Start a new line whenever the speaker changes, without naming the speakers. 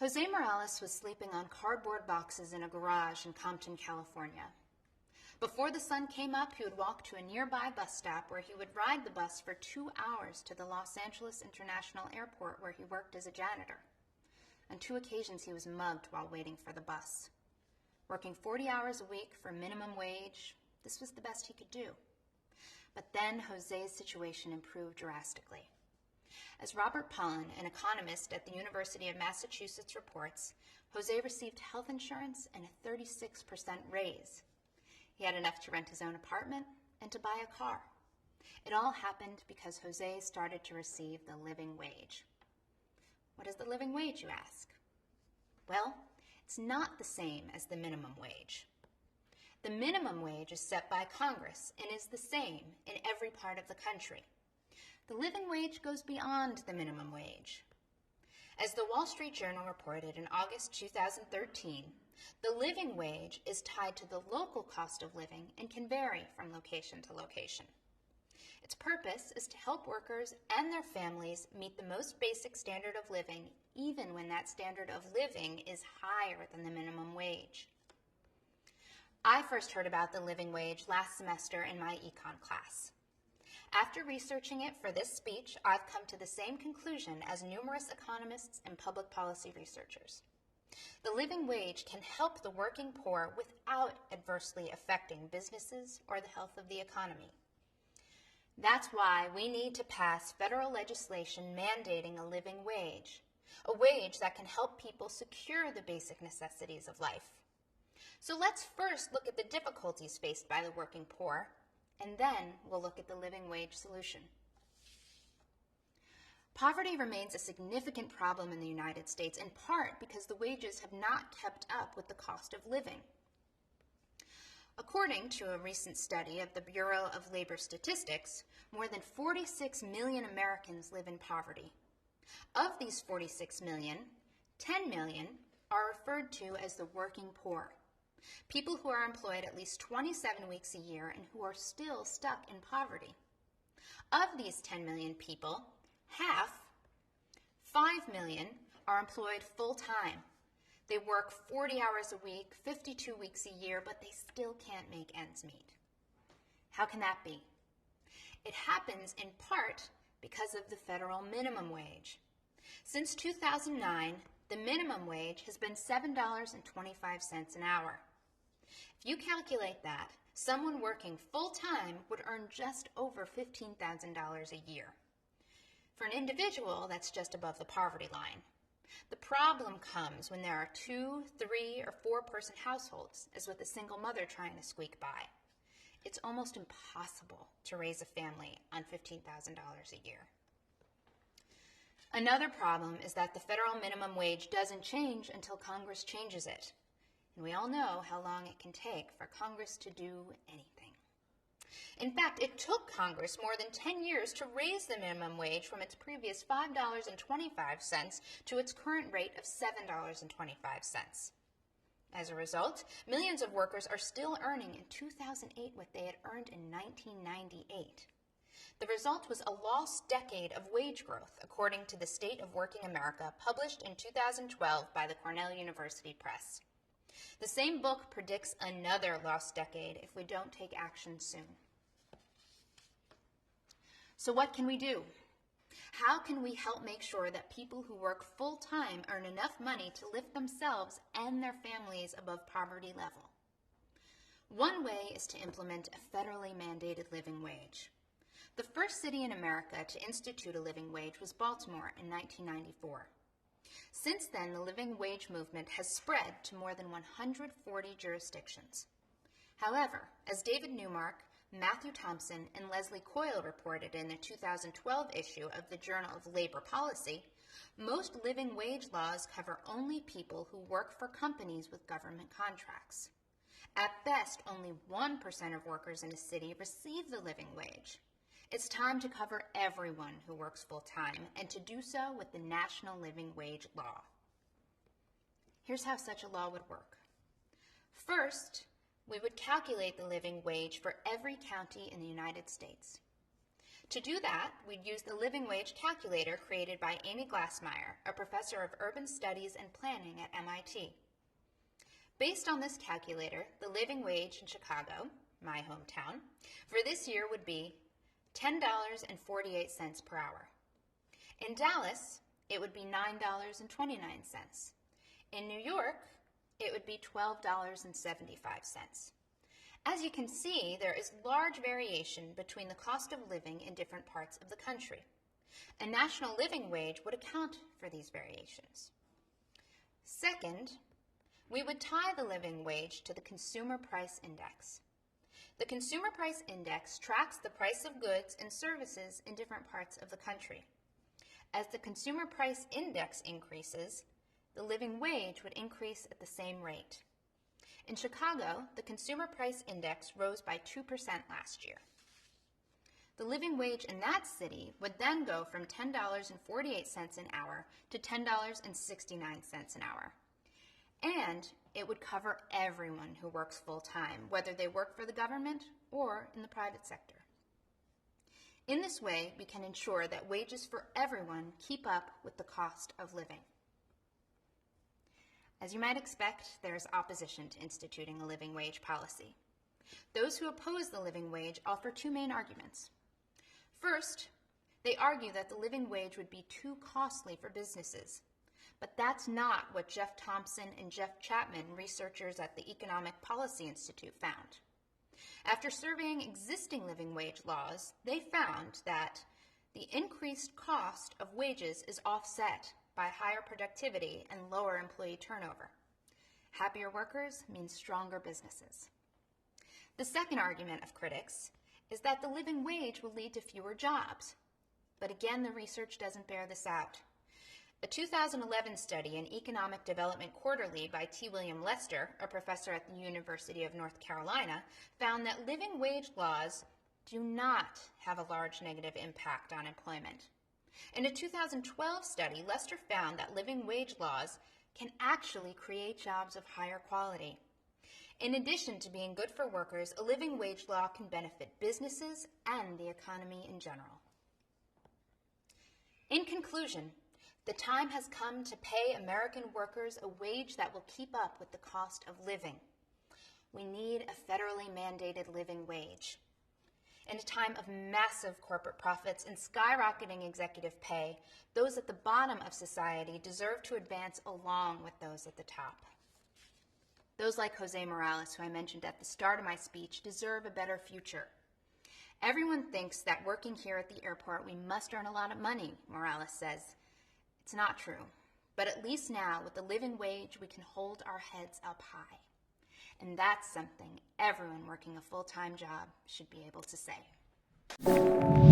Jose Morales was sleeping on cardboard boxes in a garage in Compton, California. Before the sun came up, he would walk to a nearby bus stop where he would ride the bus for 2 hours to the Los Angeles International Airport where he worked as a janitor. On 2 occasions, he was mugged while waiting for the bus. Working 40 hours a week for minimum wage, this was the best he could do. But then Jose's situation improved drastically. As Robert Pollin, an economist at the University of Massachusetts, reports, Jose received health insurance and a 36% raise. He had enough to rent his own apartment and to buy a car. It all happened because Jose started to receive the living wage. What is the living wage, you ask? Well, it's not the same as the minimum wage. The minimum wage is set by Congress and is the same in every part of the country. The living wage goes beyond the minimum wage. As the Wall Street Journal reported in August 2013, the living wage is tied to the local cost of living and can vary from location to location. Its purpose is to help workers and their families meet the most basic standard of living, even when that standard of living is higher than the minimum wage. I first heard about the living wage last semester in my econ class. After researching it for this speech, I've come to the same conclusion as numerous economists and public policy researchers. The living wage can help the working poor without adversely affecting businesses or the health of the economy. That's why we need to pass federal legislation mandating a living wage, a wage that can help people secure the basic necessities of life. So let's first look at the difficulties faced by the working poor, and then we'll look at the living wage solution. Poverty remains a significant problem in the United States, in part because the wages have not kept up with the cost of living. According to a recent study of the Bureau of Labor Statistics, more than 46 million Americans live in poverty. Of these 46 million, 10 million are referred to as the working poor. People who are employed at least 27 weeks a year and who are still stuck in poverty. Of these 10 million people, half, 5 million, are employed full-time. They work 40 hours a week, 52 weeks a year, but they still can't make ends meet. How can that be? It happens in part because of the federal minimum wage. Since 2009, the minimum wage has been $7.25 an hour. If you calculate that, someone working full-time would earn just over $15,000 a year. For an individual, that's just above the poverty line. The problem comes when there are 2, 3, or 4-person households, as with a single mother trying to squeak by. It's almost impossible to raise a family on $15,000 a year. Another problem is that the federal minimum wage doesn't change until Congress changes it. And we all know how long it can take for Congress to do anything. In fact, it took Congress more than 10 years to raise the minimum wage from its previous $5.25 to its current rate of $7.25. As a result, millions of workers are still earning in 2008 what they had earned in 1998. The result was a lost decade of wage growth, according to the State of Working America, published in 2012 by the Cornell University Press. The same book predicts another lost decade if we don't take action soon. So what can we do? How can we help make sure that people who work full-time earn enough money to lift themselves and their families above poverty level? One way is to implement a federally mandated living wage. The first city in America to institute a living wage was Baltimore in 1994. Since then, the living wage movement has spread to more than 140 jurisdictions. However, as David Newmark, Matthew Thompson, and Leslie Coyle reported in the 2012 issue of the Journal of Labor Policy, most living wage laws cover only people who work for companies with government contracts. At best, only 1% of workers in a city receive the living wage. It's time to cover everyone who works full-time, and to do so with the National Living Wage Law. Here's how such a law would work. First, we would calculate the living wage for every county in the United States. To do that, we'd use the living wage calculator created by Amy Glassmeyer, a professor of urban studies and planning at MIT. Based on this calculator, the living wage in Chicago, my hometown, for this year would be $10.48 per hour. In Dallas, it would be $9.29. In New York, it would be $12.75. As you can see, there is large variation between the cost of living in different parts of the country. A national living wage would account for these variations. Second, we would tie the living wage to the Consumer Price Index. The Consumer Price Index tracks the price of goods and services in different parts of the country. As the Consumer Price Index increases, the living wage would increase at the same rate. In Chicago, the Consumer Price Index rose by 2% last year. The living wage in that city would then go from $10.48 an hour to $10.69 an hour. And it would cover everyone who works full-time, whether they work for the government or in the private sector. In this way, we can ensure that wages for everyone keep up with the cost of living. As you might expect, there is opposition to instituting a living wage policy. Those who oppose the living wage offer two main arguments. First, they argue that the living wage would be too costly for businesses. But that's not what Jeff Thompson and Jeff Chapman, researchers at the Economic Policy Institute, found. After surveying existing living wage laws, they found that the increased cost of wages is offset by higher productivity and lower employee turnover. Happier workers means stronger businesses. The second argument of critics is that the living wage will lead to fewer jobs. But again, the research doesn't bear this out. A 2011 study in Economic Development Quarterly by T. William Lester, a professor at the University of North Carolina, found that living wage laws do not have a large negative impact on employment. In a 2012 study, Lester found that living wage laws can actually create jobs of higher quality. In addition to being good for workers, a living wage law can benefit businesses and the economy in general. In conclusion, the time has come to pay American workers a wage that will keep up with the cost of living. We need a federally mandated living wage. In a time of massive corporate profits and skyrocketing executive pay, those at the bottom of society deserve to advance along with those at the top. Those like Jose Morales, who I mentioned at the start of my speech, deserve a better future. Everyone thinks that working here at the airport we must earn a lot of money, Morales says. It's not true, but at least now with the living wage we can hold our heads up high. And that's something everyone working a full-time job should be able to say.